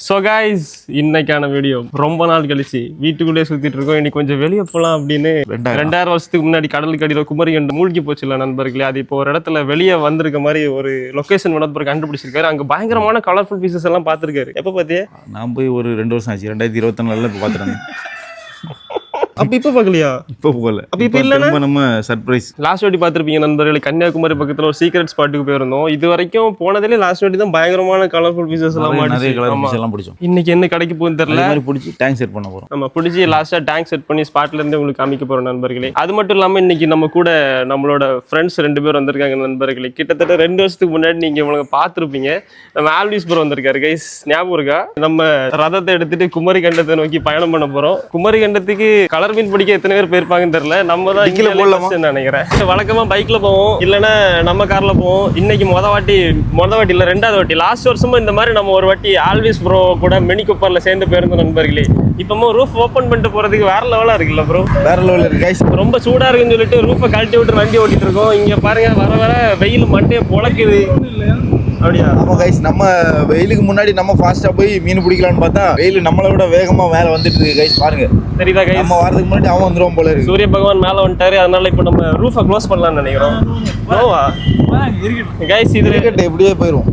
So guys இன்னைக்கான video ரொம்ப நாள் கழிச்சு வீட்டுக்குள்ளே சுத்திட்டு இருக்கோம். இன்னைக்கு கொஞ்சம் வெளியே போகலாம் அப்படின்னு 2000 வருஷத்துக்கு முன்னாடி கடலுக்கு அடியில் குமரி கண்டு மூழ்கி போச்சுல நண்பர்களே. அது இப்போ ஒரு இடத்துல வெளியே வந்திருக்க மாதிரி ஒரு லொகேஷன் வினோத்பர் கண்டுபிடிச்சிருக்காரு. அங்கே பயங்கரமான கலர்ஃபுல் பீசஸ் எல்லாம் பார்த்துருக்காரு. எப்போ பார்த்தியே? நான் போய் ஒரு 2 வருஷம் ஆச்சு. 2024 இப்போ பார்த்துட்டேன். அப்ப இப்ப பாக்கலையா? இப்ப போகல. அப்ப இப்ப இல்லனா நம்ம சர்ப்ரைஸ் லாஸ்ட் வாட்டி பாத்திருப்பீங்க நண்பர்களே. கன்னியாகுமரி பக்கத்துல ஒரு சீக்ரெட் ஸ்பாட்டுக்கு போயிருந்தோம். இது வரைக்கும் போனதுல லாஸ்ட் வாட்டி தான் பயங்கரமான கலர்ஃபுல் பீசஸ் எல்லாம் நிறைய கலர் பீஸ் எல்லாம் பிடிச்சோம். இன்னைக்கு என்ன கடைக்கு போகுன்னு தெரியல. மாதிரி பிடிச்சி டேங்க் செட் பண்ண போறோம். நம்ம பிடிச்சி லாஸ்டா டேங்க் செட் பண்ணி ஸ்பாட்ல இருந்து உங்களுக்கு காமிக்க போறோம் நண்பர்களே. அது மட்டும் இல்லாம இன்னைக்கு நம்ம கூட நம்மளோட ஃப்ரெண்ட்ஸ் 2 பேர் வந்திருக்காங்க நண்பர்களே. கிட்டத்தட்ட 2 வருஷத்துக்கு முன்னாடி நீங்க இவங்க பாத்துருப்பீங்க. நம்ம ஆல்விஸ் ப்ரோ வந்திருக்காரு கைஸ், ஞாபகம் இருக்கா? நம்ம ரதத்தை எடுத்துட்டு குமரி கண்டத்தை நோக்கி பயணம் பண்ண போறோம். குமரி கண்டத்துக்கு கலர் மீன் பிடிக்க எத்தனை பேர் போயிருப்பாங்கன்னு தெரியல. நம்ம தான் இங்க போலாம் நினைக்கிறேன். வழக்கமா பைக்ல போவோம், இல்லைன்னா நம்ம கார்ல போவோம். இன்னைக்கு மொத வாட்டி இல்ல 2வது வாட்டி. லாஸ்ட் வருஷமும் இந்த மாதிரி நம்ம ஒரு வாட்டி ஆல்விஸ் ப்ரோ கூட மினி கூப்பர்ல சேர்ந்து போயிருந்தோம் நண்பர்களே. இப்பவும் ரூஃப் ஓபன் பண்ணிட்டு போறதுக்கு வேற லெவலா இருக்குல்ல ப்ரோ? வேற லெவல் இருக்கு கைஸ். ரொம்ப சூடா இருக்குன்னு சொல்லிட்டு ரூஃபை கழட்டி விட்டு வண்டி ஓட்டிட்டு இருக்கோம். இங்க பாருங்க, வர வர வெயில் மண்டையை பொழக்குது. அப்படியா? ஆமா கைஸ், நம்ம வெயிலுக்கு முன்னாடி நம்ம ஃபாஸ்டா போய் மீன் பிடிக்கலாம்னு பார்த்தா வெயில் நம்மளை விட வேகமா மேல வந்துட்டு இருக்கு கைஸ். பாருங்க, தெரியுதா கைஸ்? நம்ம வரதுக்கு முன்னாடி அவன் வந்துருவோம் போல இருக்கு. சூரிய பகவான் மேல வந்துட்டாரு. அதனால இப்ப நம்ம ரூஃபை க்ளோஸ் பண்ணலாம்னு நினைக்கிறோம். கைஸ் இது இப்படியே போயிரும்.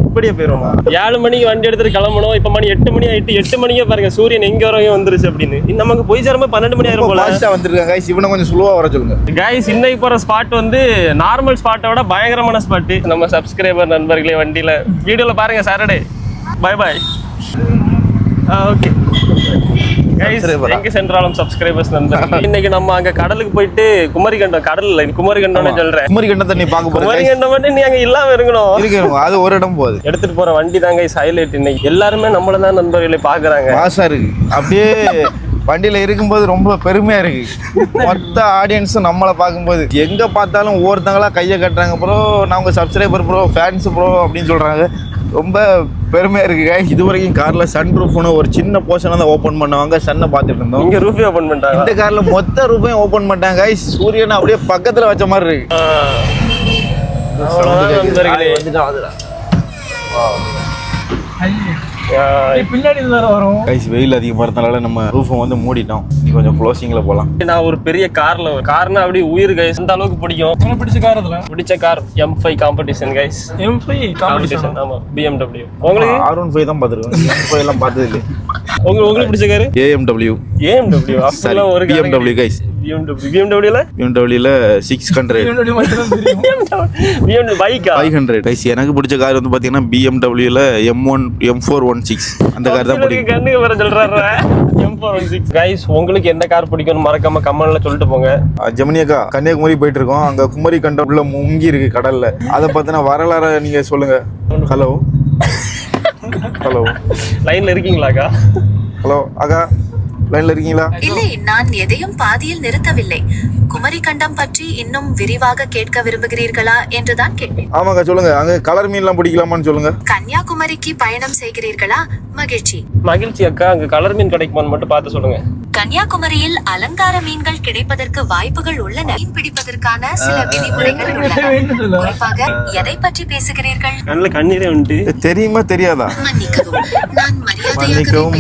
7 மணிக்கு வண்டி எடுத்துட்டு கிளம்பணும். இப்ப மணி 8 மணி ஆயிட்டு. 8 மணிக்கே பாருங்க சூரியன் எங்க வரையும் வந்துருச்சு அப்படின்னு. நமக்கு போய் சேரும்போது 12 மணி ஆயிரும் போல. ஃபாஸ்டா வந்திருக்காங்க கைஸ். இவனை கொஞ்சம் ஸ்லோவா வர சொல்லுங்க கைஸ். இன்னைக்கு போற ஸ்பாட் வந்து நார்மல் ஸ்பாட்டை விட பயங்கரமான ஸ்பாட். நம்ம சப்ஸ்கிரைபர் நண்பர்களே வண்டியில வீடியோல பாருங்க. Saturday bye bye. Okay guys, எங்க சென்றாலும் சப்ஸ்கிரைபர்ஸ் நண்பர்களே. இன்னைக்கு நம்ம அங்க கடலுக்கு போயிட்டு குமரி கண்டம், கடல் இல்ல குமரி கண்டம்னு சொல்றேன். குமரி கண்டத்தை நீ பாக்க போற. குமரி கண்டம் மட்டும் நீ அங்க இல்லாம இருக்கணும். அது ஒரு இடம் போகுது. எடுத்துட்டு போற வண்டி தான் கைஸ் ஹைலைட். இன்னைக்கு எல்லாருமே நம்மள தான் நண்பர்களை பாக்குறாங்க. மாசா இருக்கு. அப்படியே வண்டியில இருக்கும்போது ரொம்ப பெருமையா இருக்கு. மொத்த ஆடியன்ஸும் நம்மளை பார்க்கும்போது எங்க பார்த்தாலும் ஒவ்வொருத்தங்களா கையை கட்டுறாங்க. ப்ரோ நான் உங்க சப்ஸ்கிரைபர் ப்ரோ, ஃபேன்ஸ் ப்ரோ அப்படின்னு சொல்றாங்க. ரொம்ப பெருமையா இருக்கு. இது வரைக்கும் கார்ல சன் ரூஃப்னு ஒரு சின்ன போர்ஷனை தான் ஓபன் பண்ணுவாங்க. சன்னை பார்த்துட்டு இருந்தோம். இங்க ரூஃபே ஓபன் பண்ணிட்டாங்க. இந்த கார்ல மொத்த ரூஃபையும் ஓபன் பண்ணிட்டாங்க. சூரியனை அப்படியே பக்கத்துல வச்ச மாதிரி இருக்கு. பின்னாடி வரும். வெயில் அதிகமா இருந்தனால நம்ம ரூஃபை வந்து மூடிட்டோம். கொஞ்சம் க்ளோசிங்ல போலாம். நான் ஒரு பெரிய கார்னா அப்படியே உயிர் கைஸ். அந்த அளவுக்கு பிடிக்கும். பிடிச்ச car M5 competition guys. M5 competition. ஆமா, BMW. உங்களுக்கு R15 தான் பாத்துருக்கேன். M5 எல்லாம் பார்த்தது இல்லை. உங்களுக்கு பிடிச்ச கார் AMW. அப்பலாம் ஒரு BMW கைஸ். BMW 600. BMW பைக்கா 500 கைஸ். எனக்கு பிடிச்ச கார் வந்து பாத்தீங்கன்னா BMW M416. அந்த கார் தான் பிடிக்கும். கண்ணுக்கு வர சொல்றாரு. M416 guys. உங்களுக்கு எந்த கார் பிடிக்கும்னு மறக்காம கமெண்ட்ல சொல்லிட்டு போங்க. ஜெமினியக்கா கன்னியாகுமரி போயிட்டு இருக்கோம். அங்க குமரி கண்டம் உள்ள முங்கி இருக்கு கடல்ல. அதை பத்தின வரலாறு நீங்க சொல்லுங்க. ஹலோ லைன்ல இருக்கீங்களாக்கா? ஹலோ அக்கா, லைன்ல இருக்கீங்களா? இல்லை, நான் எதையும் பாதியில் நிறுத்தவில்லை. குமரி கண்டம் பற்றி இன்னும் விரிவாக கேட்க விரும்புகிறீர்களா என்றுதான் கேட்டேன். ஆமாக்கா சொல்லுங்க. அங்க கலர் மீன்லாம் பிடிக்கலாமான்னு சொல்லுங்க. கன்னியாகுமரிக்கு பயணம் செய்கிறீர்களா? மகிழ்ச்சி அக்கா. அங்க கலர் மீன் கிடைக்குமான்னு மட்டும் பார்த்து சொல்லுங்க. கன்னியாகுமரியில் அலங்கார மீன்கள் கிடைப்பதற்கு வாய்ப்புகள் உள்ளன. மீன் பிடிப்பதற்கான சில விதிமுறைகள் உள்ளன. குறிப்பாக எதை பற்றி பேசுகிறீர்கள்? நல்ல கண்ணீரே உண்டு. தெரியுமா தெரியாதா? மன்னிக்கவும், நான் மன்னிக்கவும்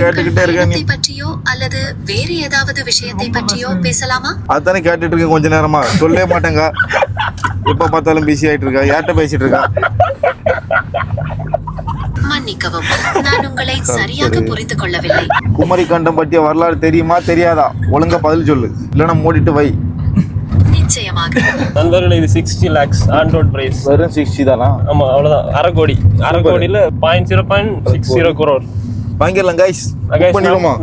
கேட்டுக்கிட்டே இருக்கேன். பற்றியோ அல்லது வேறு ஏதாவது விஷயத்தை பற்றியோ பேசலாமா? அதானே கேட்டுட்டு இருக்கேன் கொஞ்ச நேரமா. சொல்லவே மாட்டேங்க. எப்ப பார்த்தாலும் பிஸி ஆயிட்டு இருக்கா. யார்கிட்ட பேசிட்டு இருக்கா? மன்னிக்கவும், நான் உங்களை சரியாக புரிந்து கொள்ளவில்லை. குமரி கண்டம் பற்றிய வரலாறு தெரியுமா தெரியாதா? ஒழுங்கா பதில் சொல்லு, இல்லைன்னா மூடிட்டு வை. நிச்சயமாக நண்பர்களே, இது 60 lakhs ஆன் ரோட் பிரைஸ். வெறும் 60 தானா? ஆமா, அவ்வளவுதான். அரை கோடியில 0.60 crore வாங்கிடலாம் கைஸ்.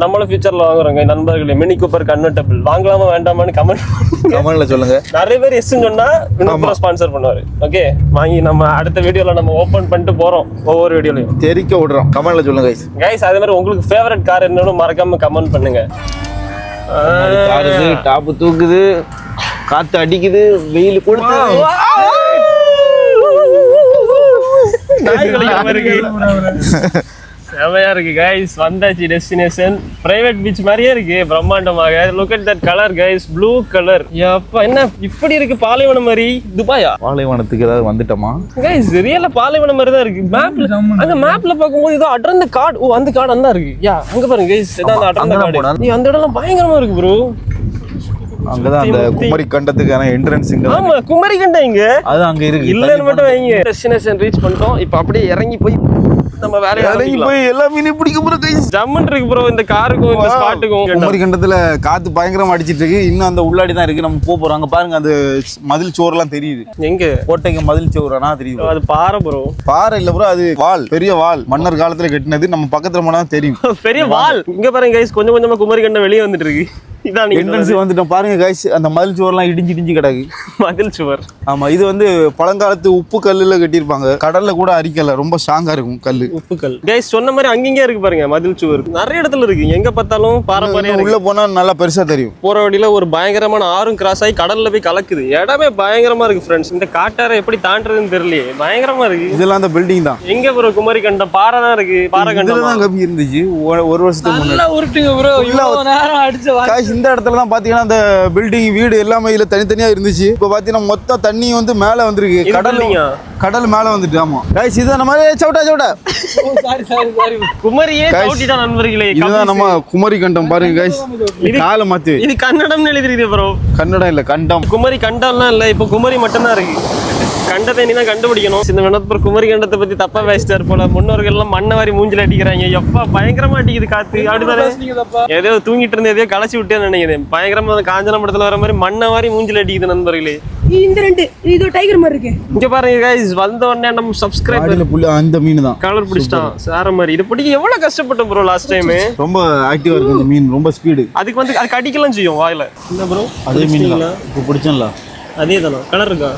நம்மளும் ஃபியூச்சர்ல வாங்குறோங்க நண்பர்களே. மினி கூப்பர் கன்வெர்ட்டபிள் வாங்கலாமா வேண்டாமான்னு கமெண்ட்ல சொல்லுங்க. நிறைய பேர் எஸ் சொன்னா வினோத் ஸ்பான்சர் பண்ணுவாரு. ஓகே, வாங்கி நம்ம அடுத்த வீடியோல நம்ம ஓபன் பண்ணிட்டு போறோம். ஒவ்வொரு வீடியோலயும் தெரிக்க விடுறோம். கமெண்ட்ல சொல்லுங்க கைஸ். அதே மாதிரி உங்களுக்கு ஃபேவரட் கார் என்னன்னு மறக்காம கமெண்ட் பண்ணுங்க. டாப் தூக்குது, காத்து அடிக்குது, வெயில் கொடுத்து செமையா இருக்கு கைஸ், வந்தாச்சு டெஸ்டினேஷன். பிரைவேட் பீச் மாதிரியே இருக்கு பிரம்மாண்டமாக. Look at that colour guys, blue colour. அப்பா என்ன இப்படி இருக்கு, பாலைவனம் மாதிரி. துபாயா? பாலைவனத்துக்கு ஏதாவது வந்துட்டோமா கைஸ்? ரியலா பாலைவனம் மாதிரி தான் இருக்கு. மேப்ல அங்க மேப்ல பாக்கும்போது ஏதோ அடர்ந்த காடு. ஓ அந்த காடு அங்க இருக்கு. யா அங்க பாருங்க கைஸ், ஏதோ அந்த அடர்ந்த காடு. நீ அந்த இடம்லாம் பயங்கரமா இருக்கு ப்ரோ. அங்கதான் அந்த குமரி கண்டத்துக்கான என்ட்ரன்ஸ் இங்க. ஆமா குமரி கண்டம் இங்க. அது அங்க இருக்கு. இல்லன்னு மட்டும் வைங்க. டெஸ்டினேஷன் ரீச் பண்ணிட்டோம். இப்போ அப்படியே இறங்கி போய் நம்ம வேலையை இறங்கி போய் எல்லா மீனையும் பிடிக்க போறோம் கைஸ். ஜம்மன் இருக்கு ப்ரோ இந்த காருக்கும் இந்த ஸ்பாட்டுக்கும். குமரி கண்டத்துல காத்து பயங்கரமா அடிச்சிட்டு இருக்கு. இன்னும் அந்த உள்ளாடி தான் இருக்கு. நம்ம போறோம். அங்க பாருங்க அந்த மதில் சோறுலாம் தெரியுது. எங்க கோட்டைக்கு மதில் சோறுனா தெரியுது. அது பாறை ப்ரோ. பாறை இல்ல ப்ரோ, அது வால், பெரிய வால். மன்னர் காலத்துல கட்டினது. நம்ம பக்கத்துல போனா தெரியும். பெரிய வால். இங்க பாருங்க கைஸ், கொஞ்சம் கொஞ்சமா குமரி கண்டம் வெளியே வந்துட்டு இருக்கு. இதான் என்ட்ரன்ஸ் வந்துட்டோம் பாருங்க கைஸ். அந்த மதில் சுவர்லாம் இடிஞ்சு கிடக்கு. மதில் சுவர். ஆமா, இது வந்து பழங்காலத்து உப்பு கல்லுல கட்டியிருப்பாங்க. கடல்ல கூட அரிக்கல, ரொம்ப ஸ்ட்ராங்கா இருக்கும் கல்லு. உப்பு கல் கைஸ் சொன்ன மாதிரி அங்கங்க இருக்கு பாருங்க மதில் சுவர். நிறைய இடத்துல இருக்கு. எங்க பார்த்தாலும் பாரம்பரியம். உள்ள போனா நல்லா பெருசா தெரியும். போற வழியில ஒரு பயங்கரமான ஆறும் கிராஸ் ஆகி கடல்ல போய் கலக்குது. இடமே பயங்கரமா இருக்கு ஃப்ரெண்ட்ஸ். இந்த காட்டாரை எப்படி தாண்டறதுன்னு தெரியலையே. பயங்கரமா இருக்கு. இதெல்லாம் அந்த பில்டிங் தான். எங்க ப்ரோ குமரி கண்டம்? பாறை தான் இருக்கு. பாறை கண்டம் தான் கம்மி இருந்துச்சு ஒரு வருஷத்துக்கு முன்னாடி. உருட்டுங்க ப்ரோ, இவ்வளவு நேரம் அடிச்சு கைஸ் இந்த இடத்துல தான் பாத்தீங்கன்னா அந்த பில்டிங் வீடு எல்லாமே இதுல தனித்தனியா இருந்துச்சு. இப்போ பாத்தீங்கன்னா மொத்த தண்ணி வந்து மேல வந்திருக்கு. கடல் மேல வந்துட்டு. ஆமா கைஸ், இதான் நம்ம சவுட்டா சாரி குமரியே சவுட்டிட்டா நண்பர்களே. இதுதான் நம்ம குமரி கண்டம். பாருங்க கைஸ், காலை மாத்து. இது கன்னடம்னு எழுதிருக்கு ப்ரோ. கன்னடம் இல்ல, கண்டம். குமரி கண்டம்லாம் இல்ல, இப்போ குமரி மட்டும் தான் இருக்கு. கண்டத்தை நீ தான் கண்டுபிடிக்கணும். இந்த வினோத்புர் குமரி கண்டத்தை பத்தி தப்பா பேசிட்டாரு போல. முன்னோர்கள் எல்லாம் மண்ணை வாரி மூஞ்சில அடிக்கிறாங்க. எப்பா பயங்கரமா அடிக்குது காத்து. அப்படிதானே ஏதோ தூங்கிட்டு இருந்த எதையோ களைச்சி விட்டேன்னு நினைக்கிறேன். பயங்கரமா காஞ்சன படத்துல வர மாதிரி மண்ணை வாரி மூஞ்சில அடிக்குது நண்பர்களே. இந்த ரெண்டு இது டைகர் மாதிரி இருக்கு. இங்க பாருங்க கைஸ், வந்த உடனே நம்ம சப்ஸ்கிரைபர் புள்ள அந்த மீன் தான் கலர் பிடிச்சிட்டான். சார மாதிரி இது பிடிக்க எவ்வளவு கஷ்டப்பட்டோம் ப்ரோ லாஸ்ட் டைம். ரொம்ப ஆக்டிவா இருக்கு இந்த மீன், ரொம்ப ஸ்பீடு. அதுக்கு வந்து அது கடிக்கலாம் செய்யும் வாயில. என்ன ப்ரோ அதே மீன் தான் இப்போ பிடிச்சல. அதே தானா கலர் இருக்கா?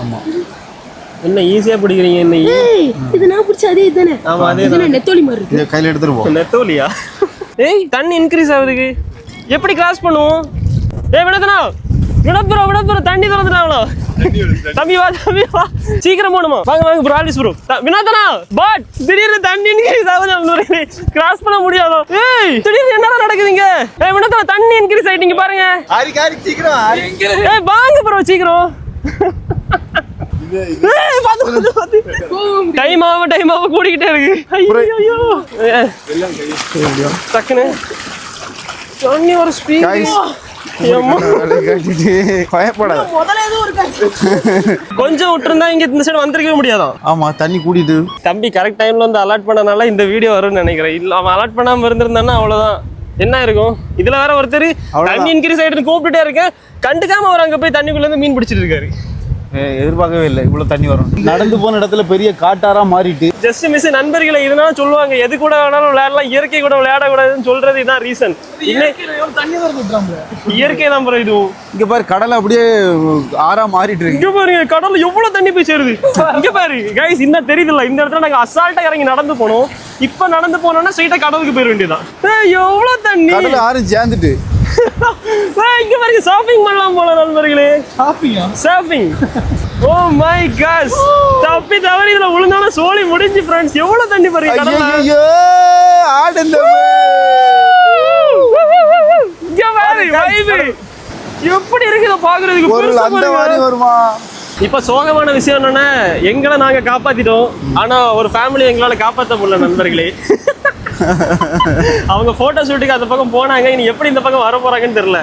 ஆமா. என்ன ஈஸியா பிடிக்கிறீங்க என்ன? இது நான் பிடிச்ச அதே தானே. ஆமா அதே தானே. நெத்தோலி மாதிரி இருக்கு. இத கையில எடுத்துட்டு போ. நெத்தோலியா? ஏய் தண்ணி இன்க்ரீஸ் ஆகுதுக்கு எப்படி கிராஸ் பண்ணுவோம்? ஏய் வினோத்னா, வினோத் தண்ணி திறந்துட்டாங்களோ? தம்பி வா சீக்கிரம் போணுமா? வாங்க ப்ரோ ஆலிஸ் ப்ரோ. வினோத்னா பாட் திடீர்னு தண்ணி இன்க்ரீஸ் ஆகுது. கிராஸ் பண்ண முடியாதோ? ஏய் திடீர்னு என்ன நடக்குதுங்க? ஏய் வினோத்னா தண்ணி இன்க்ரீஸ் ஆயிட்டீங்க பாருங்க. ஆரி சீக்கிரம். ஏய் வாங்க ப்ரோ சீக்கிரம். டைம் ஆக கூடிக்கிட்டே இருக்கு. ஐயோ டக்குனு தண்ணி ஒரு ஸ்பீட். கொஞ்சம் விட்டுருந்தா இங்க இந்த சைடு வந்திருக்கவே முடியாதான். ஆமா தண்ணி கூட்டிட்டு. தம்பி கரெக்ட் டைம்ல வந்து அலர்ட் பண்ணனால இந்த வீடியோ வரும்னு நினைக்கிறேன். இல்ல அவன் அலர்ட் பண்ணாம இருந்திருந்தானா அவ்வளவுதான். என்ன இருக்கும் இதுல வேற ஒருத்தர் தண்ணி இன்க்ரீஸ் ஆயிட்டு கூப்பிட்டுட்டே இருக்கேன். கண்டுக்காம அவர் அங்க போய் தண்ணிக்குள்ள இருந்து மீன் பிடிச்சிட்டு இருக்காரு. எதிர்பார்க்கவே இல்லை இவ்வளவு தண்ணி வரும். நடந்து போன இடத்துல பெரிய காட்டாரா மாறிட்டு. ஜஸ்ட் மிஸ் நண்பர்களை இதனால சொல்லுவாங்க எது கூட வேணாலும் விளையாடலாம், இயற்கை கூட விளையாடக்கூடாதுன்னு சொல்றது இதான் ரீசன். இயற்கை தான் ப்ரோ இதுவும். இங்க பாரு கடலை அப்படியே ஆறா மாறிட்டு இருக்கு. இங்க பாருங்க கடல்ல எவ்வளவு தண்ணி போய் சேருது. இங்க பாரு கைஸ், இன்னும் தெரியுதுல்ல இந்த இடத்துல நாங்க அசால்ட்டா இறங்கி நடந்து போனோம். இப்ப நடந்து போனோம்னா ஸ்ட்ரைட்டா கடலுக்கு போயிட வேண்டியதான். எவ்வளவு தண்ணி கடல் ஆறு சேர்ந்துட்டு. இங்க பாருங்க ஷாப்பிங் பண்ணலாம் போல நண்பர்களே. Shopping oh my gosh. தப்பி தவறி இதுல விழுந்தாலும் சோலி முடிஞ்சு ஃப்ரெண்ட்ஸ். எவ்வளவு தண்ணி பாருங்க கடல்ல. ஐயோ ஆடுங்க. இங்க பாரு வைப் எப்படி இருக்குத பாக்குறதுக்கு ஒரு அந்த மாதிரி வருமா? இப்ப சோகமான விஷயம் என்னன்னா எங்களை நாங்க காப்பாத்திட்டோம். ஆனா ஒரு ஃபேமிலி எங்களால காப்பாற்ற முடியல நண்பர்களே. அவங்க போட்டோ ஷூட்டுக்கு அந்த பக்கம் போனாங்க. இனி எப்படி இந்த பக்கம் வர போறாங்கன்னு தெரியல.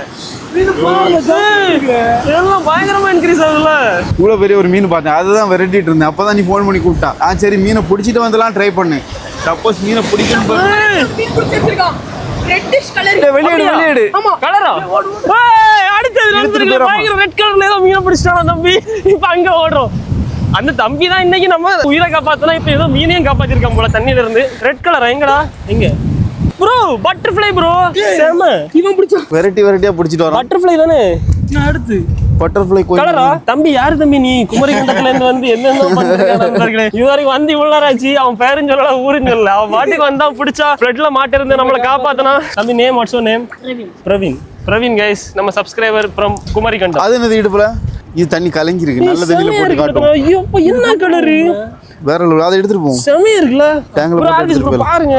பயங்கரமா இன்க்ரீஸ் ஆகுதுல்ல. இவ்வளவு பெரிய ஒரு மீன் பார்த்தேன், அதுதான் விரட்டிட்டு இருந்தேன். அப்பதான் நீ போன் பண்ணி கூப்பிட்டா. சரி மீனை பிடிச்சிட்டு வந்துலாம் ட்ரை பண்ணு. சப்போஸ் மீனை பிடிக்கணும். Reddish colour. வெளியேடு கலரா? அடுத்தது பயங்கர ரெட் கலர்ல ஏதோ மீனை பிடிச்சிட்டானா தம்பி. இப்ப அங்க ஓடுறோம். அந்த தம்பி தான் இன்னைக்கு நம்ம உயிரை காப்பாத்தலாம். இப்ப ஏதோ மீனையும் காப்பாத்திருக்கான் போல தண்ணியில இருந்து. ரெட் கலரா? எங்கடா எங்க ப்ரோ? Butterfly bro. செம. இவன் பிடிச்சா வெரைட்டியா பிடிச்சிட்டு வரான். பட்டர்ஃப்ளை தானே. நான் அடுத்து பட்டர்ஃப்ளை கலரா? தம்பி யாரு தம்பி நீ? குமரி கண்டத்துல இருந்து வந்து என்னென்ன பண்றீங்க? இதுவரைக்கும் வந்து இவ்வளவு நேரம் ஆச்சு. அவன் பேரும் சொல்லல ஊரும் சொல்லல. அவன் பாட்டுக்கு வந்தா பிடிச்சா பிளட்ல மாட்ட இருந்து நம்மள காப்பாத்தனா. தம்பி name what's your name? Praveen guys, நம்ம சப்ஸ்கிரைபர் ஃப்ரம் குமரி கண்டம். அது என்னது இடுப்புல? இது தண்ணி கலங்கி இருக்கு. நல்ல தண்ணியில போட்டு காட்டும். ஐயோ என்ன கலரு? வேற level. அதை எடுத்துட்டு போவோம். செமையா இருக்குல்ல டேங்க்ல bro, போட்டு ஆல்விஸ் bro, எடுத்துட்டு பாருங்க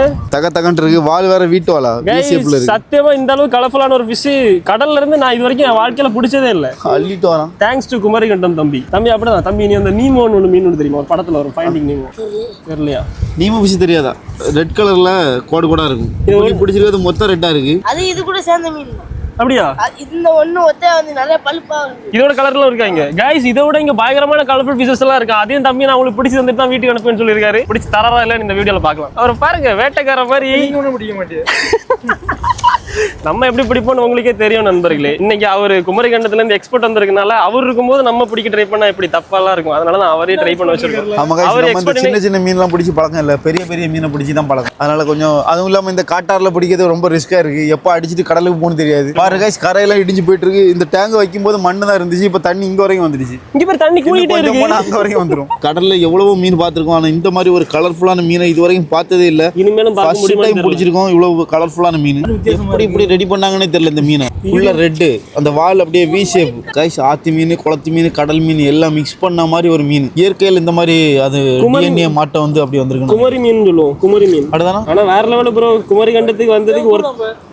தகன்னு இருக்கு. வால் வேற வீட்டு வாலா Guys, ஷேப்ல இருக்கு. சத்தியமா இந்த அளவு கலர்ஃபுல்லான ஒரு ஃபிஷ் கடல்ல இருந்து நான் இது வரைக்கும் என் வாழ்க்கையில பிடிச்சதே இல்ல. அள்ளிட்டு வரான். தேங்க்ஸ் டு குமரிகண்டம் தம்பி. அப்படிதான் தம்பி. நீ அந்த நீமோன்னு ஒன்று மீன் ஒன்று தெரியுமா? ஒரு படத்துல வரும் ஃபைண்டிங் நீமோ. தெரியலையா? நீம ஃபிஷ் தெரியாதா? ரெட் கலர்ல கோடு கோடா இருக்கும். இது பிடிச்சிருக்கிறது மொத்தம் ரெட்டா இருக்கு. அது இது கூட சேர்ந்த மீன் தான். அப்படியா? இந்த ஒண்ணு ஒத்தே வந்து நிறைய பல்பா இருக்கு. இதோட கலர்ல இருக்காங்க கைஸ். இதோட இங்க பயங்கரமான கலர்ஃபுல் ஃபிஷஸ் எல்லாம் இருக்கு. அதையும் தம்பி நான் உங்களுக்கு பிடிச்சி வந்துட்டு தான் வீட்டுக்கு அனுப்புன்னு சொல்லியிருக்காரு. பிடிச்சி தரவா இல்லைன்னு இந்த வீடியோல பார்க்கலாம். அவர் பாருங்க வேட்டைக்கார மாதிரி பிடிக்க மாட்டேன். நம்ம எப்படி பிடிப்போம்னு உங்களுக்கே தெரியும் நண்பர்களே. இன்னைக்கு அவர் குமரிகண்டத்துல இருந்து எக்ஸ்பர்ட் வந்திருக்கனால அவர் இருக்கும்போது நம்ம பிடிக்க ட்ரை பண்ணா எப்படி தப்பாலாம் இருக்கும். அதனால தான் அவரே ட்ரை பண்ண வச்சிருக்கோம். அவர் எக்ஸ்பர்ட். சின்ன சின்ன மீன்லாம் பிடிச்சி பழக்கம் இல்ல, பெரிய பெரிய மீனை பிடிச்சி தான் பழக்கம். அதனால கொஞ்சம் அதுவும் இல்லாம இந்த காட்டார்ல பிடிக்கிறது ரொம்ப ரிஸ்கா இருக்கு. எப்போ அடிச்சுட்டு கடலுக்கு போகணும்னு தெரியாது. பாருங்க கைஸ், கரையெல்லாம் இடிஞ்சு போயிட்டு இருக்கு. இந்த டேங்க் வைக்கும் போது மண்ணு தான் இருந்துச்சு. இப்ப தண்ணி இங்க வரைக்கும் வந்துடுச்சு. இங்க பேர் தண்ணி கூடிட்டே இருக்கு. அங்க வரைக்கும் வந்துரும். கடல்ல எவ்வளவு மீன் பார்த்திருக்கோம். ஆனா இந்த மாதிரி ஒரு கலர்ஃபுல்லான மீனை இது வரைக்கும் பார்த்ததே இல்ல. இனிமேலும் பார்க்க முடியுமா? பிடிச்சிருக்கோம் இவ்வளவு கலர்ஃபுல்லான மீன். எப்படி இப்படி ரெடி பண்ணாங்கன்னே தெரியல. இந்த மீனை ஃபுல்லா ரெட், அந்த வால் அப்படியே வி ஷேப். கைஸ், ஆத்து மீன், குளத்து மீன், கடல் மீன் எல்லாம் மிக்ஸ் பண்ண மாதிரி ஒரு மீன். இயற்கையில் இந்த மாதிரி அது DNA மாட்டம் வந்து அப்படி வந்திருக்கு. குமரி மீன் சொல்லுவோம். குமரி மீன் அடுதானா? ஆனா வேற லெவல் ப்ரோ. குமரி கண்டத்துக்கு வந்ததுக்கு ஒரு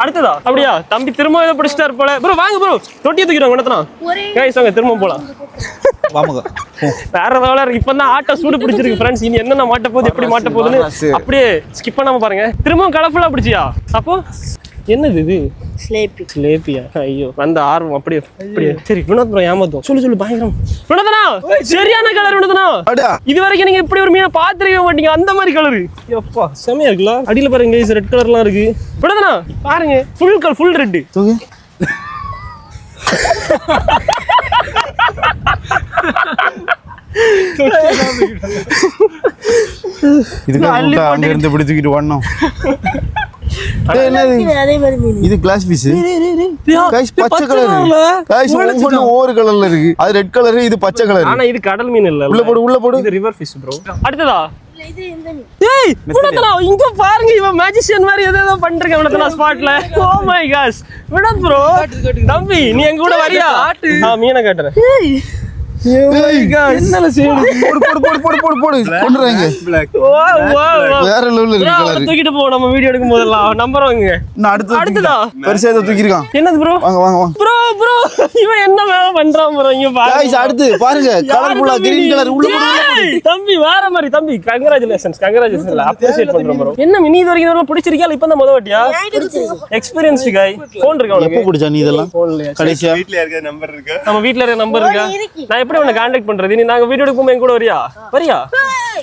அடுத்ததா அப்படியா தம்பி திரும்ப இதை பிடிச்சிட்டாரு போல. ப்ரோ வாங்க ப்ரோ, தொட்டியை தூக்கிடுவாங்க நடத்தலாம். கைஸ் வாங்க திரும்ப போலாம். வாங்க. வேற லெவலா இருக்கு. இப்பதான் ஆட்டை சூடு பிடிச்சிருக்கு ஃப்ரெண்ட்ஸ். இனி என்னென்ன மாட்ட போகுது, எப்படி மாட்ட போகுதுன்னு அப்படியே ஸ்கிப் பண்ணாம பாருங்க. திரும்பவும் கலர்ஃபுல்லா பிடிச்சியா? அப்போ என்னது இது? ஸ்லேப்பியா? ஐயோ, வந்த ஆர்வம் அப்படியே அப்படியே. சரி வினோத் ப்ரோ ஏமாத்தோம். சொல்லு பயங்கரம். வினோதனா சரியான கலர். வினோதனா இது வரைக்கும் நீங்க இப்படி ஒரு மீனை பார்த்திருக்க மாட்டீங்க. அந்த மாதிரி கலரு எப்பா செமையா இருக்குல்ல. அடியில பாருங்க ரெட் கலர்லாம் இருக்கு. வினோதனா பாருங்க ஃபுல் ரெட். அங்க இருந்து இப்படி தூக்கிட்டு வரணும். அதே மாதிரி மீன். இது கிளாஸ் பீஸ். கைஸ் பச்சை கலர். கைஸ் ஒவ்வொரு ஒவ்வொரு கலர்ல இருக்கு. அது ரெட் கலர், இது பச்சை கலர். ஆனா இது கடல் மீன் இல்ல. உள்ள போடு. இது ரிவர் ஃபிஷ் ப்ரோ. அடுத்ததா இது இந்த மீன். ஏய் வினோத்னா இங்க பாருங்க. இவன் மேஜிஷியன் மாதிரி ஏதோ பண்றீங்க வினோத்னா ஸ்பாட்ல. Oh my gosh. Vinod bro தம்பி நீ எங்க கூட வரியா? மீனை காட்டுறேன். என்னல போடு. கொண்டுறாங்க. வேற லெவல்ல இருக்கு கலர். தூக்கிட்டு போ. நம்ம வீடியோ எடுக்கும் போதெல்லாம் நம்பர் வாங்குங்க. அடுத்ததா பெருசா ஏதோ தூக்கி இருக்கான். என்னது ப்ரோ? வாங்க. ப்ரோ இவன் என்ன வேலை பண்றான் ப்ரோ? இங்க பாருங்க. गाइस அடுத்து பாருங்க கலர்ஃபுல்லா கிரீன் கலர் உள்ள போடு. தம்பி வேற மாதிரி தம்பி. கங்க்ராச்சுலேஷன்ஸ் அப்ரிஷியேட் பண்றோம் ப்ரோ. என்ன மினி இது வரைக்கும் இதெல்லாம் பிடிச்சிருக்கியா? இப்போ தான் முத வாட்டியா? எக்ஸ்பீரியன்ஸ்டு गाय. ஃபோன் இருக்கா உனக்கு? எப்போ பிடிச்சா நீ இதெல்லாம்? ஃபோன்லயா? கடைசியா வீட்ல இருக்க நம்பர் இருக்கா? நம்ம வீட்ல இருக்க நம்பர் இருக்கா? நான் எப்படி உன்னை கான்டாக்ட் பண்றது? நீ நாங்க வீடியோ எடுக்கும் என் கூட வரியா?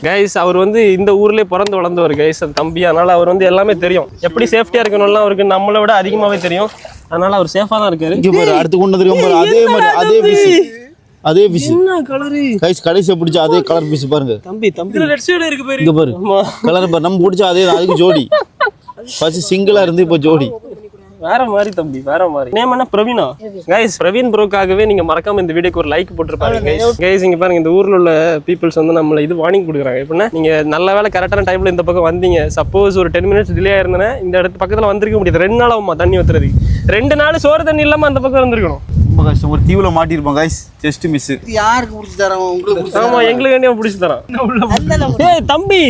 கைஸ் அவர் வந்து இந்த ஊர்லயே பிறந்து வளர்ந்தவர் கைஸ் தம்பி. அதனால அவர் வந்து எல்லாமே தெரியும். எப்படி சேஃப்டியா இருக்கணும்லாம் அவருக்கு நம்மளை விட அதிகமாவே தெரியும். அதனால அவர் சேஃபா தான் இருக்காரு. இங்க பாரு அடுத்து கொண்டு வந்திருக்கோம் பாரு. அதே மாதிரி அதே பீஸ். என்ன கலர்? கைஸ் கடைசியா பிடிச்ச அதே கலர் பீஸ் பாருங்க. தம்பி இதுல ரெட் ஷேட் இருக்கு பாரு. இங்க பாரு கலர் பாரு. நம்ம பிடிச்ச அதே அதுக்கு ஜோடி. ஃபர்ஸ்ட் சிங்கிளா இருந்து இப்போ ஜோடி. வேற மாதிரி தம்பி வேற மாதிரி. நேம் என்ன? பிரவீனா. கைஸ் பிரவீன் ப்ரோக்காகவே நீங்க மறக்காம இந்த வீடியோக்கு ஒரு லைக் போட்டுருப்பாங்க கைஸ். இங்க பாருங்க இந்த ஊர்ல உள்ள பீப்புள்ஸ் வந்து நம்மள இது வார்னிங் கொடுக்குறாங்க. எப்படின்னா நீங்க நல்ல வேலை கரெக்டான டைம்ல இந்த பக்கம் வந்தீங்க. சப்போஸ் ஒரு 10 மினிட்ஸ் டிலே ஆயிருந்தேன்னா இந்த இடத்து பக்கத்துல வந்திருக்க முடியாது. 2 நாள் ஆகுமா தண்ணி ஊத்துறதுக்கு. 2 நாள் சோறு தண்ணி இல்லாம அந்த பக்கம் இருந்திருக்கணும். ரொம்ப கஷ்டம். ஒரு தீவுல மாட்டிருப்போம் கைஸ். Just miss. யாருக்கு பிடிச்சி தரோம்? உங்களுக்கு. ஆமா எங்களுக்கு வேண்டிய பிடிச்சி தரோம். ஏய் தம்பி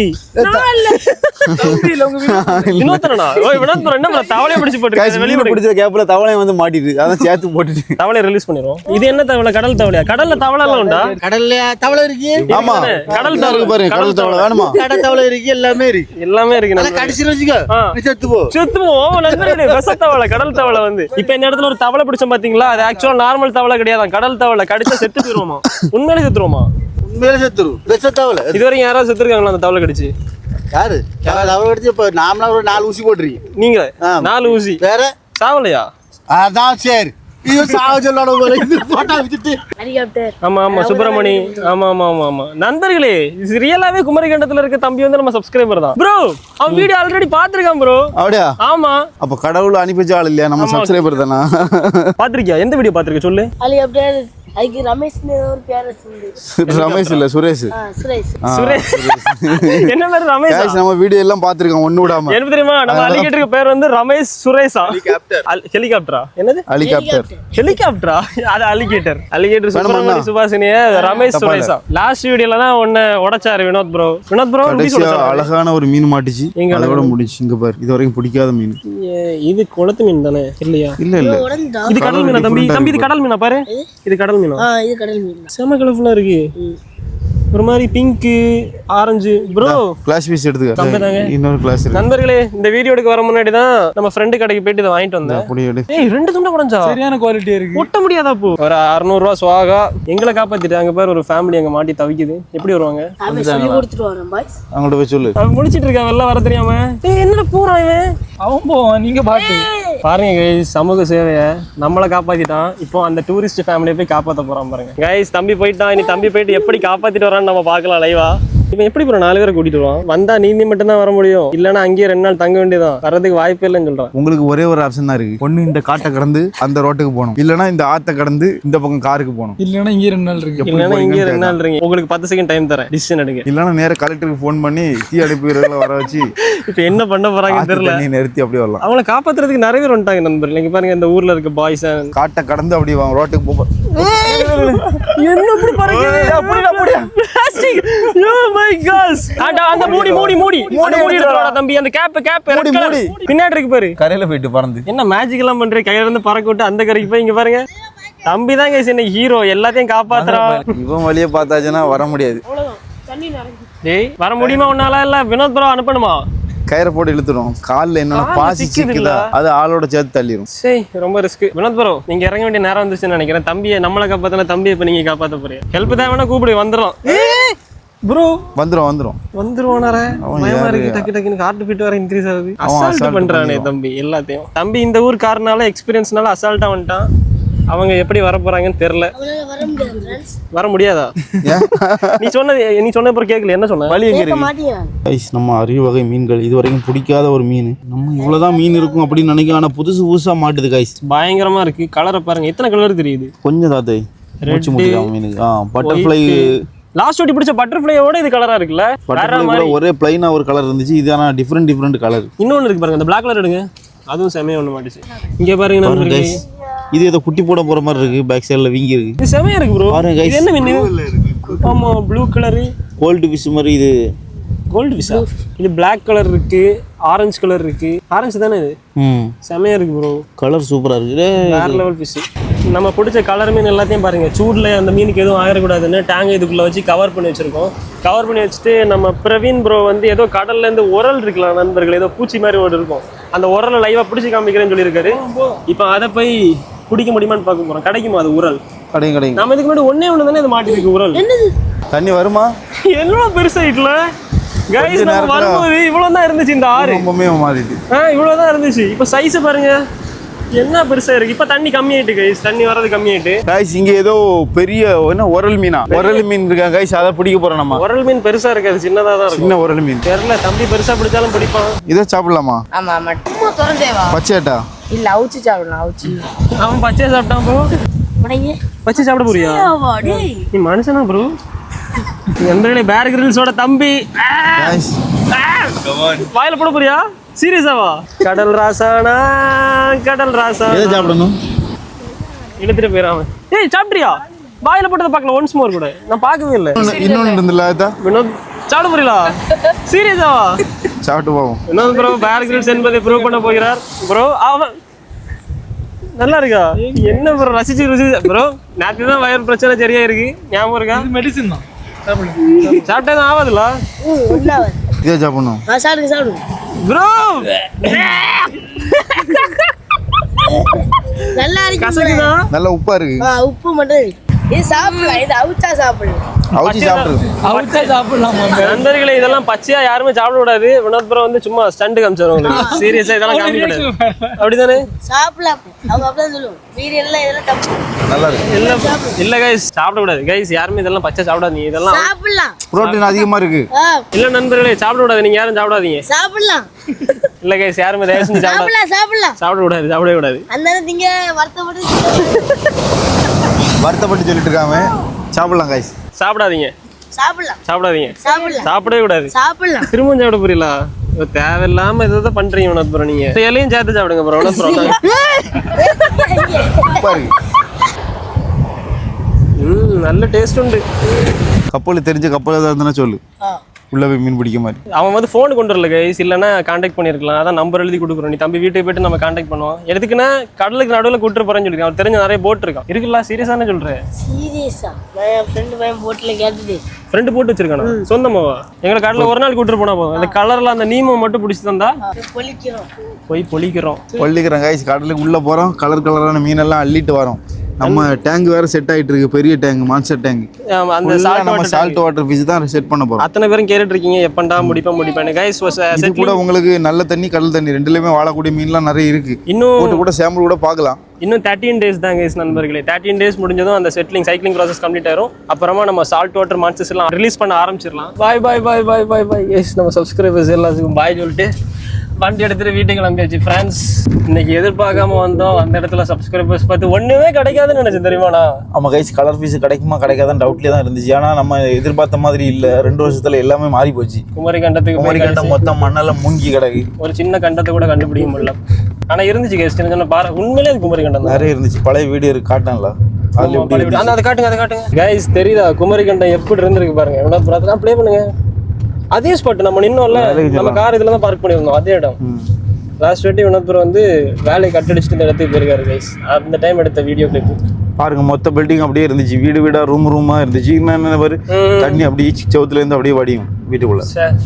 வினோத்னா என்ன தவளையை பிடிச்சி போட்டு வெளியே பிடிச்ச கேப்ல தவளையை வந்து மாட்டிட்டு அதான் சேர்த்து போட்டுட்டு தவளையை ரிலீஸ் பண்ணிடுவோம். இது என்ன தவளை? கடல் தவளையா? கடல்ல தவளை எல்லாம் உண்டா? கடல்ல தவளை இருக்கு. ஆமா கடல் தவளை இருக்கு பாருங்க. கடல் தவளை வேணுமா? கடல் தவளை இருக்கு. எல்லாமே இருக்கு. நம்ம கடைசில வச்சுக்கோ. நீ செத்துவோம். நண்பர்களே விஷ தவளை கடல் தவளை வந்து இப்ப இந்த இடத்துல ஒரு தவளை பிடிச்சோம் பாத்தீங்களா? அது ஆக்சுவலா நார்மல் தவளை கிடையாது. கடல் தவளை கடிச்சா செத்து போயிருவோமா? உண்மையிலே செத்துருவோமா? உண்மையிலே செத்துரு. விஷ தவளை. இது வரைக்கும் யாராவது செத்துருக்காங்களா அந்த தவளை கடிச்சு? யாரு? தவளை கடிச்சு இப்ப நாமளா ஒரு 4 ஊசி போட்டுறீங்க. நீங்க 4 ஊசி வேற சாவலையா? அதான் சரி. இது சாவ சொல்லோட இது போட்டா வச்சிட்டு ஹெலிகாப்டர். ஆமா சுப்பிரமணி. ஆமா நண்பர்களே இது ரியலாவே குமரிகண்டத்துல இருக்க தம்பி வந்து நம்ம சப்ஸ்கிரைபர் தான் ப்ரோ. அவன் வீடியோ ஆல்ரெடி பாத்துருக்கான் ப்ரோ. அப்படியா? ஆமா. அப்ப கடவுள் அனுப்பிச்ச ஆள் இல்லையா? நம்ம சப்ஸ்கிரைபர் தானா? பாத்திருக்கியா? எந்த வீடியோ பாத்திருக்க சொல்லு. ஹெலிகாப்டர் அதுக்கு ரமேஷ்னு ஒரு பேர் வச்சிருந்து. ரமேஷ் இல்ல சுரேஷ். சுரேஷ். சுரேஷ் என்ன பேர் ரமேஷ்? Guys, நம்ம வீடியோ எல்லாம் பாத்துருக்கோம் ஒண்ணு விடாம. என்ன தெரியுமா நம்ம அலிகேட்டருக்கு பேர் வந்து ரமேஷ் சுரேஷா. ஹெலிகாப்டரா என்னது? ஹெலிகாப்டரா அது அலிகேட்டர் சுப்பிரமணிய சுபாஷினிய ரமேஷ் சுரேஷா. லாஸ்ட் வீடியோல தான் ஒன்னு உடைச்சாரு வினோத் ப்ரோ. வினோத் ப்ரோ அழகான ஒரு மீன் மாட்டுச்சு, அதோட முடிச்சு. இங்க பாரு, இது வரைக்கும் பிடிக்காத மீன். இது குளத்து மீன் தானே இல்லையா? இல்ல இது கடல் மீனா தம்பி? தம்பி இது கடல் மீனா பாரு. இது கடல் மீனா? இது கடல் மீன். செம கலர்ஃபுல்லா இருக்கு. ஒரு மாதிரி pink orange. Bro glass piece எடுத்துக்க. இன்னொரு கிளாஸ் இருக்கு. நண்பர்களே, இந்த வீடியோ எடுக்க வர முன்னாடி தான் நம்ம ஃப்ரெண்டு கடைக்கு போயிட்டு இதை வாங்கிட்டு வந்தேன். அப்படியே எடு. ஏய் ரெண்டு துண்டை உடைஞ்சா? சரியான குவாலிட்டி இருக்கு. ஒட்ட முடியாதா போ? ஒரு 600 ரூபாய் சுவாகா. எங்களை காப்பாத்திட்டாங்க பாரு. ஒரு ஃபேமிலி அங்க மாட்டி தவிக்குது. எப்படி வருவாங்க? சொல்லி கொடுத்துட்டு வரோம் பாய்ஸ். அவங்கள்ட்ட போய் சொல்லு. அவன் முடிச்சிட்டு இருக்கான் வெளில வர தெரியாம. ஏய் என்னடா போறான் இவன்? அவன் போவான், நீங்க பாட்டு பாருங்க கைஸ். சமூக சேவைய நம்மளை காப்பாத்திட்டான். இப்போ அந்த டூரிஸ்ட் ஃபேமிலியை போய் காப்பாற்ற போறான் பாருங்க கைஸ். தம்பி போயிட்டான். இனி தம்பி போயிட்டு எப்படி காப்பாத்திட்டு வரான்னு நம்ம பார்க்கலாம் லைவா. இவன் எப்படி போற 4 பேரை கூட்டிட்டு வருவான்? வந்தா நீந்தி மட்டும் தான் வர முடியும், இல்லன்னா அங்கேயே 2 நாள் தங்க வேண்டியதான். வர்றதுக்கு வாய்ப்பே இல்லைன்னு சொல்றான். உங்களுக்கு ஒரே ஒரு ஆப்ஷன் தான் இருக்கு. ஒண்ணு இந்த காட்டை கடந்து அந்த ரோட்டுக்கு போகணும், இல்லனா இந்த ஆத்தை கடந்து இந்த பக்கம் காருக்கு போகணும், இல்லன்னா இங்கே 2 நாள் இருக்கு. இல்லன்னா இங்கே 2 நாள் இருக்கு. உங்களுக்கு 10 செகண்ட் டைம் தரேன், டிசிஷன் எடுங்க. இல்லன்னா நேரா கலெக்டருக்கு ஃபோன் பண்ணி தீ அடைப்பு வீரர்களை வர வச்சு இப்போ என்ன பண்ண போறாங்க தெரியல. நீ நிறுத்தி அப்படியே வரலாம். அவங்கள காப்பாத்துறதுக்கு நிறைய பேர் வந்துட்டாங்க நண்பர்கள். நீங்க பாருங்க, இந்த ஊர்ல இருக்க பாய்ஸ் காட்டை கடந்து அப்படியே வாங்க ரோட்டுக்கு போக. என்ன இப்படி பறக்குது? அப்படியே பிளாஸ்டிக். Oh my God. அந்த மூடி எடுத்துடா தம்பி. அந்த கேப் பின்னாடி இருக்கு பாரு. கரையில போயிட்டு பறந்து என்ன மேஜிக் எல்லாம் பண்றே? கையில இருந்து பறக்க விட்டு அந்த கரைக்கு போய் இங்க பாருங்க. தம்பி தான் கைஸ் என்ன ஹீரோ, எல்லாத்தையும் காப்பாத்துறான். இவன் வழியை பார்த்தாச்சுன்னா வர முடியாது. டேய் வர முடியுமா உன்னால? இல்ல வினோத் ப்ரோ அனுப்பணுமா? கயிறை போட்டு இழுத்துடும். காலில் என்னென்ன பாசி சிக்குதா அது ஆளோட சேர்த்து தள்ளிடும். சரி ரொம்ப ரிஸ்க். வினோத் ப்ரோ நீங்க இறங்க வேண்டிய நேரம் வந்துச்சுன்னு நினைக்கிறேன். தம்பியை நம்மளை காப்பாத்தின தம்பியை இப்ப நீங்க காப்பாத்த போறீங்க. ஹெல்ப் தேவைன்னா கூப்பிடு, வந்துடும் ப்ரோ. வந்துருவானே. பயமா இருக்கு. டக்குன்னு ஹார்ட் பீட் வர இன்க்ரீஸ் ஆகுது. அசால்ட் பண்றானே தம்பி எல்லாத்தையும். தம்பி இந்த ஊர் காரனால எக்ஸ்பீரியன்ஸ்னால அசால்ட்டா வந்துட்டான். அவங்க எப்படி வர போறாங்கன்னு தெரியல. வர முடியாதா? நீ சொன்ன அப்புறம் கேட்கல. என்ன சொன்ன? வழி எங்க இருக்கு? நம்ம அரிய வகை மீன்கள் இது வரைக்கும் பிடிக்காத ஒரு மீன். நம்ம இவ்வளவுதான் மீன் இருக்கும் அப்படின்னு நினைக்கலாம், ஆனா புதுசா மாட்டுது கைஸ். பயங்கரமா இருக்கு. கலரை பாருங்க, எத்தனை கலர் தெரியுது. கொஞ்சம் தாத்தை மீனுக்கு பட்டர்ஃப்ளை. லாஸ்ட் ஓட்டி பிடிச்ச பட்டர்ஃப்ளையோட இது கலரா இருக்குல்ல. பட்டர்ஃப்ளை ஒரே பிளைனா ஒரு கலர் இருந்துச்சு, இது ஆனா டிஃபரெண்ட் கலர். இன்னொன்னு இருக்கு பாருங்க, அந்த பிளாக் கலர் எடுங்க. அதுவும் செமையா ஒண்ணு மாட்டுச்சு. இங்க பாருங்க நண்பர்களே, இது ஏதோ குட்டி போட போற மாதிரி இருக்கு. பேக் சைடுல வீங்கி இருக்கு. இது செமையா இருக்கு ப்ரோ. இது என்ன மீன்? ஆமா ப்ளூ கலர் கோல்ட் ஃபிஷ் மாதிரி. இது கோல்ட் ஃபிஷ்ஷா? இது பிளாக் கலர் இருக்கு, ஆரஞ்சு கலர் இருக்கு. ஆரஞ்சு தானே இது? செமையா இருக்கு ப்ரோ. கலர் சூப்பரா இருக்கு. வேற லெவல் ஃபிஷ். நம்ம பிடிச்ச கலர் மீன் எல்லாத்தையும் பாருங்க. சூடுல அந்த மீனுக்கு எதுவும் ஆயிடக்கூடாதுன்னு டேங்க் இதுக்குள்ள வச்சு கவர் பண்ணி வச்சிருக்கோம். கவர் பண்ணி வச்சுட்டு நம்ம பிரவீன் ப்ரோ வந்து ஏதோ கடல்ல இருந்து உரல் இருக்கலாம் நண்பர்கள், ஏதோ பூச்சி மாதிரி ஒன்று இருக்கும். அந்த உரலை லைவா பிடிச்சி காமிக்கிறேன்னு சொல்லியிருக்காரு. இப்போ அதை போய் பிடிக்க முடியுமான்னு பார்க்க போறோம். கிடைக்குமா அது உரல்? கிடைக்கும். நம்ம இதுக்கு முன்னாடி ஒண்ணே தானே இது மாட்டிருக்கு உரல். தண்ணி வருமா? என்ன பெருசா இல்ல கைஸ். நம்ம வரும்போது இவ்வளவுதான் இருந்துச்சு இந்த ஆறு. ரொம்பவே மாறிட்டு. இவ்வளவுதான் இருந்துச்சு. இப்போ சைஸ் பாருங்க என்ன பெருசா இருக்கு. இப்ப தண்ணி கம்மியாயிட்டு கைஸ். தண்ணி வரது கம்மியாயிட்டு கைஸ். இங்க ஏதோ பெரிய என்ன உரல் மீனா? உரல் மீன் இருக்கா கைஸ், அதை பிடிக்க போறோம் நம்ம. உரல் மீன் பெருசா இருக்காது, சின்னதா தான் இருக்கும். சின்ன உரல் மீன் தெரியல. தம்பி பெருசா பிடிச்சாலும் பிடிப்பான். இதை சாப்பிடலாமா? ஆமா மட்டும் திறந்தேவா? பச்சையாட்டா? இல்ல அவுச்சி சாப்பிடலாம். அவுச்சி அவன் பச்சையா சாப்பிட்டான் ப்ரோ. பச்சை சாப்பிட போறியா? நீ மனுஷனா ப்ரோ? நண்பர்களே, பேர் கிரில்ஸோட தம்பி வாயில போட போறியா? சீரியஸாவா? கடல் ராசானா எதை சாப்பிடணும்? இழுத்துட்டு போயிடாம. ஏய் சாப்பிட்றியா? வாயில போட்டதை பார்க்கல. ஒன்ஸ் மோர் கூட நான் பார்க்கவே இல்லை. இன்னொன்று இருந்துல வினோத் சாப்பிட போறீங்களா? சீரியஸாவா? சாப்பிட்டு போவோம். வினோத் ப்ரோ பேர் கிரில்ஸ் என்பதை ப்ரூவ் பண்ண போகிறார் ப்ரோ. அவன் நல்லா இருக்கா? என்ன ப்ரோ ரசிச்சு ப்ரோ? நேற்று தான் வயிறு பிரச்சனை சரியா இருக்கு, ஞாபகம் இருக்கா? மெடிசன் தான் சாப்பிட்டா தான் ஆகாதுல்ல. இதே சாப்பிடணும் ப்ரோ. நல்லா இருக்கு. கசக்குதா? நல்ல உப்பா இருக்கு. உப்பு மட்டும் இது சாப்பிடலாம். இது அவுச்சா சாப்பிடலாம். நண்பர்களே, இதெல்லாம் பச்சையா யாருமே சாப்பிட கூடாது. வினோத் ப்ரோ வந்து சும்மா ஸ்டண்ட் காமிச்சாரு உங்களுக்கு. சீரியஸா இதெல்லாம் காமிக்க கூடாது. அப்படிதானே? சாப்பிடலாம். அவங்க அப்படிதான் சொல்லுவோம். வீடியோல இதெல்லாம் தப்பு. நல்லா இருக்கு. இல்ல கைஸ் சாப்பிட கூடாது. கைஸ் யாருமே இதெல்லாம் பச்சை சாப்பிடாதீங்க. இதெல்லாம் சாப்பிடலாம். புரோட்டீன் அதிகமா இருக்கு. இல்ல நண்பர்களே சாப்பிட கூடாது. நீங்க யாரும் சாப்பிடாதீங்க. சாப்பிடலாம். இல்ல கைஸ் யாருமே தயவு செஞ்சு சாப்பிடவே கூடாது. அந்த நீங்க வருத்தப்பட்டு வருத்தப்பட்டு சொல்லிட்டு இருக்காம சாப்பிடலாம் காய்ஸ். சாப்பிடாதீங்க சாப்பிடலாம் சாப்பிடாதீங்க சாப்பிடலாம் சாப்பிடவே கூடாது. சாப்பிடலாம். திரும்ப சாப்பிட புரியல. தேவையில்லாம எதாவது பண்றீங்க வினோத் ப்ரோ. நீங்க இலையும் சேர்த்து சாப்பிடுங்க ப்ரோ. வினோத் ப்ரோ பாருங்க நல்ல டேஸ்ட் உண்டு. கப்பல் தெரிஞ்ச கப்பல் ஏதாவது இருந்தா சொல்லு, உள்ள போய் மீன் பிடிக்க மாதிரி. அவன் வந்து ஃபோன் கொண்டு வரல கைஸ், இல்லைன்னா கான்டாக்ட் பண்ணியிருக்கலாம். அதான் நம்பர் எழுதி கொடுக்குறோம். நீ தம்பி வீட்டுக்கு போயிட்டு நம்ம கான்டாக்ட் பண்ணுவோம். எதுக்குன்னா கடலுக்கு நடுவில் கூட்டு போறேன்னு சொல்லியிருக்கான். அவர் தெரிஞ்ச நிறைய போட் இருக்கான். இருக்குல்ல, சீரியஸானே சொல்றேன். சீரியஸா நான் என் ஃப்ரெண்டு பையன் போட்ல கேட்டுட்டு ஃப்ரெண்டு போட்டு வச்சிருக்கானா சொந்தமாவா? எங்களை கடலில் ஒரு நாள் கூட்டு போனா போதும். அந்த கலர்ல அந்த நீமை மட்டும் பிடிச்சி தந்தா பொலிக்கிறோம். போய் பொழிக்கிறோம். கொல்லிக்கிறோம் காய்ஸ். கடலுக்கு உள்ள போறோம், கலர் கலரான மீனெல்லாம் அள்ளிட்டு வரோம். நம்ம டேங்க் வேற செட் ஆயிட்டு இருக்கு, பெரிய டேங்க், மான்ஸ்டர் டேங்க். அந்த நம்ம சால்ட் வாட்டர் ஃபிஷ் தான் செட் பண்ண போறோம். அத்தனை பேரும் கேட்டுட்டு இருக்கீங்க எப்பண்டா முடிப்பேன் கைஸ். இது கூட உங்களுக்கு நல்ல தண்ணி கடல் தண்ணி ரெண்டுலயுமே வாழக்கூடிய மீன்லாம் நிறைய இருக்கு. இன்னும் போட்டு கூட சாம்பிள் கூட பார்க்கலாம். இன்னும் 13 days தான் கைஸ் நண்பர்களே. 13 days முடிஞ்சதும் அந்த சைக்கிளிங் ப்ராசஸ் கம்ப்ளீட் ஆயிரும். அப்புறமா நம்ம சால்ட் வாட்டர் மான்ஸ்டர்ஸ் எல்லாம் ரிலீஸ் பண்ண ஆரம்பிச்சிடலாம். பாய் பாய் பாய் பாய் பாய் பாய் கைஸ். நம்ம சப்ஸ்கிரைபர்ஸ் எல்லாத்துக்கும் பாய் சொல்லிட்டு வண்டி எடுத்துட்டு வீட்டுக்கு கிளம்பியாச்சு ஃப்ரெண்ட்ஸ். இன்னைக்கு எதிர்பார்க்காம வந்தோம். அந்த இடத்துல சப்ஸ்கிரைபர்ஸ் பார்த்து ஒண்ணுமே கிடைக்காதுன்னு நினைச்சேன் தெரியுமாண்ணா. நம்ம கைஸ் கலர் ஃபிஷ் கிடைக்குமா கிடைக்காதான் டவுட்லேயே தான் இருந்துச்சு. ஏன்னா நம்ம எதிர்பார்த்த மாதிரி இல்லை. 2 வருஷத்துல எல்லாமே மாறி போச்சு. குமரி கண்டத்துக்கு மொத்தம் மண்ணெல்லாம் மூங்கி கிடக்கு. ஒரு சின்ன கண்டத்தை கூட கண்டுபிடிக்க முடியல. ஆனா இருந்துச்சு கைஸ், சின்ன பாரு. உண்மையிலே அது குமரி கண்டம் நிறைய இருந்துச்சு. பழைய வீடியோ இருக்கு, காட்டல. அதை காட்டுங்க கைஸ். தெரியுதா குமரி கண்டம் எப்படி இருந்திருக்கு பாருங்க. எவ்வளோ ப்ளே பண்ணுங்க. அதே ஸ்பாட் நம்ம நின்னோம்ல, நம்ம கார் இதுல தான் பார்க் பண்ணியிருந்தோம். அதே இடம். லாஸ்ட் வாட்டி வினோத் ப்ரோ வந்து வேலையை கட்டடிச்சுட்டு இந்த இடத்துக்கு போயிருக்காரு கைஸ். அந்த டைம் எடுத்த வீடியோ கிளிப் பாருங்க. மொத்த பில்டிங் அப்படியே இருந்துச்சு, வீடு வீடா ரூமா இருந்துச்சு. என்ன பாரு, தண்ணி அப்படியே செவத்துல இருந்து அப்படியே வடியும் வீட்டுக்குள்ள.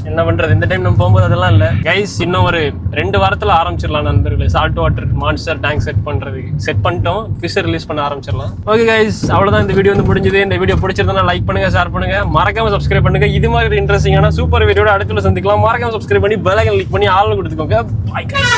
என்ன பண்றது, இந்த டைம் நம்ம போகும்போது அதெல்லாம் இல்ல கைஸ். இன்னும் ஒரு 2 வாரத்துல ஆரம்பிச்சிடலாம் நண்பர்களே. Salt water monster tank set பண்ணிட்டோம். ஃபிஷ் ரிலீஸ் பண்ண ஆரம்பிச்சிடலாம். ஓகே கைஸ், அவ்வளவுதான் இந்த வீடியோ வந்து முடிஞ்சது. இந்த வீடியோ பிடிச்சிருந்தா லைக் பண்ணுங்க, ஷேர் பண்ணுங்க, மறக்காம சப்ஸ்கிரைப் பண்ணுங்க. இது மாதிரி இன்ட்ரெஸ்டிங்கான சூப்பர் வீடியோட அடுத்துல சந்திக்கலாம். மறக்காம சப்ஸ்கிரைப் பண்ணி பெல் ஐகான் கிளிக் பண்ணி ஆல் கொடுத்துக்கோங்க. Bye guys.